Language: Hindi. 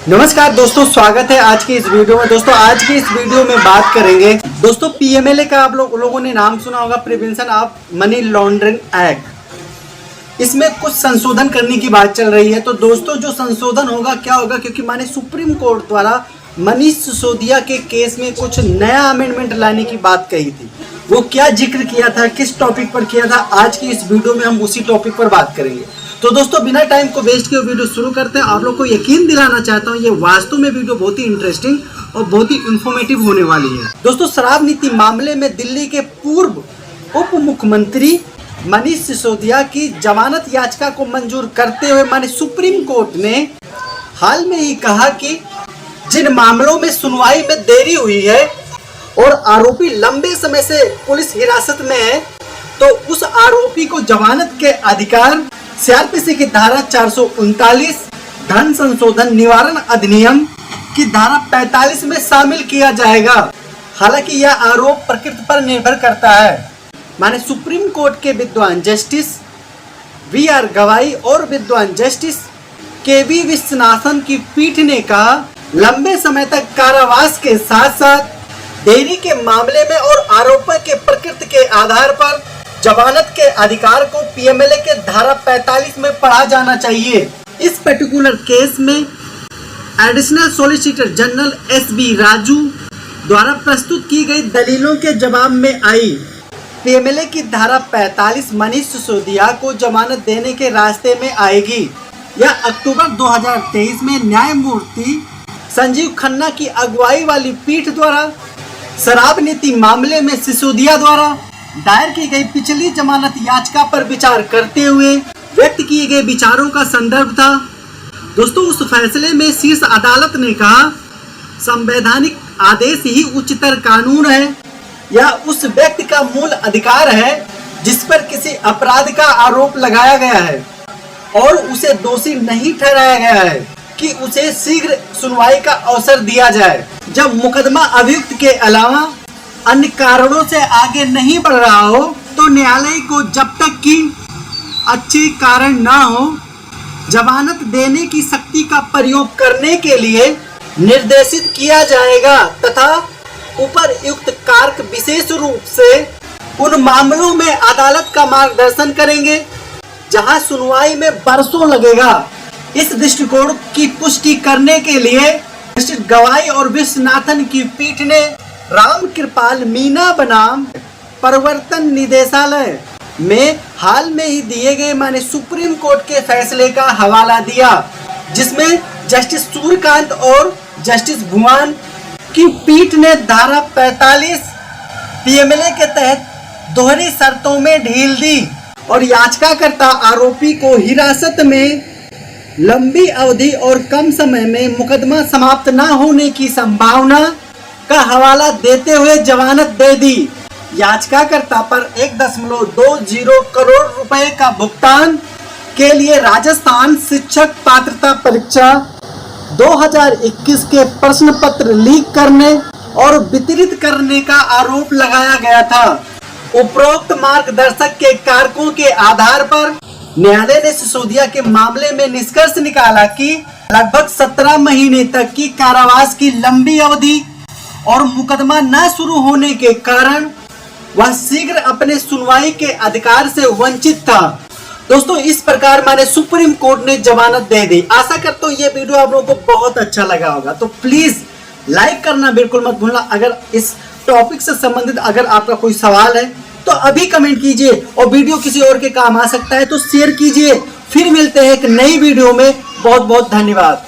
नमस्कार दोस्तों, स्वागत है आज की इस वीडियो में। दोस्तों आज की इस वीडियो में बात करेंगे दोस्तों पीएमएलए का आप लोगों ने नाम सुना होगा, prevention of money laundering act. इसमें कुछ संशोधन करने की बात चल रही है। तो दोस्तों जो संशोधन होगा क्या होगा, क्योंकि माने सुप्रीम कोर्ट द्वारा मनीष सिसोदिया के केस में कुछ नया अमेंडमेंट लाने की बात कही थी। वो क्या जिक्र किया था, किस टॉपिक पर किया था, आज की इस वीडियो में हम उसी टॉपिक पर बात करेंगे। तो दोस्तों बिना टाइम को वेस्ट किए वीडियो शुरू करते हैं। आप लोग को यकीन दिलाना चाहता हूँ ये वास्तव में वीडियो बहुत ही इंटरेस्टिंग और बहुत ही इंफॉर्मेटिव होने वाली है। दोस्तों शराब नीति मामले में दिल्ली के पूर्व उप मुख्यमंत्री मनीष सिसोदिया की जमानत याचिका को मंजूर करते हुए माने सुप्रीम कोर्ट ने हाल में ही कहा कि जिन मामलों में सुनवाई में देरी हुई है और आरोपी लंबे समय से पुलिस हिरासत में है, तो उस आरोपी को जमानत के अधिकार सीआरपीसी की धारा 439 धन संशोधन निवारण अधिनियम की धारा 45 में शामिल किया जाएगा। हालांकि यह आरोप प्रकृति पर निर्भर करता है। माने सुप्रीम कोर्ट के विद्वान जस्टिस वी.आर. गवाई और विद्वान जस्टिस के.वी. विश्वनाथन की पीठ ने कहा, लंबे समय तक कारावास के साथ साथ देरी के मामले में और आरोपों के प्रकृति के आधार पर जमानत के अधिकार को पीएमएलए के धारा 45 में पढ़ा जाना चाहिए। इस पर्टिकुलर केस में additional solicitor general S.B.. Raju द्वारा प्रस्तुत की गई दलीलों के जवाब में आई पीएमएलए की धारा 45 मनीष सिसोदिया को जमानत देने के रास्ते में आएगी। यह अक्टूबर 2023 में न्यायमूर्ति संजीव खन्ना की अगुवाई वाली पीठ द्वारा शराब नीति मामले में सिसोदिया द्वारा दायर की गई पिछली जमानत याचिका पर विचार करते हुए व्यक्त किए गए विचारों का संदर्भ था। दोस्तों उस फैसले में शीर्ष अदालत ने कहा, संवैधानिक आदेश ही उच्चतर कानून है। यह उस व्यक्ति का मूल अधिकार है जिस पर किसी अपराध का आरोप लगाया गया है और उसे दोषी नहीं ठहराया गया है कि उसे शीघ्र सुनवाई का अवसर दिया जाए। जब मुकदमा अभियुक्त के अलावा अन्य कारणों से आगे नहीं बढ़ रहा हो तो न्यायालय को जब तक कि अच्छे कारण न हो जमानत देने की शक्ति का प्रयोग करने के लिए निर्देशित किया जाएगा तथा उपरयुक्त कारक विशेष रूप से उन मामलों में अदालत का मार्गदर्शन करेंगे जहां सुनवाई में बरसों लगेगा। इस दृष्टिकोण की पुष्टि करने के लिए जस्टिस गवाई और विश्वनाथन की पीठ ने राम कृपाल मीना बनाम प्रवर्तन निदेशालय में हाल में ही दिए गए माने सुप्रीम कोर्ट के फैसले का हवाला दिया, जिसमें जस्टिस सूर्यकांत और जस्टिस भुवन की पीठ ने धारा 45 पीएमएलए के तहत दोहरी शर्तों में ढील दी और याचिकाकर्ता आरोपी को हिरासत में लंबी अवधि और कम समय में मुकदमा समाप्त न होने की संभावना का हवाला देते हुए जमानत दे दी। याचिकाकर्ता पर 1.20 करोड़ रुपए का भुगतान के लिए राजस्थान शिक्षक पात्रता परीक्षा 2021 के प्रश्न पत्र लीक करने और वितरित करने का आरोप लगाया गया था। उपरोक्त मार्गदर्शक के कारकों के आधार पर न्यायालय ने सिसोदिया के मामले में निष्कर्ष निकाला कि लगभग 17 महीने तक की कारावास की लंबी अवधि और मुकदमा न शुरू होने के कारण वह शीघ्र अपने सुनवाई के अधिकार से वंचित था। दोस्तों इस प्रकार माने सुप्रीम कोर्ट ने जमानत दे दी। आशा करता हूँ ये वीडियो आप लोगों को बहुत अच्छा लगा होगा, तो प्लीज लाइक करना बिल्कुल मत भूलना। अगर इस टॉपिक से संबंधित अगर आपका कोई सवाल है तो अभी कमेंट कीजिए और वीडियो किसी और के काम आ सकता है तो शेयर कीजिए। फिर मिलते हैं एक नई वीडियो में। बहुत बहुत धन्यवाद।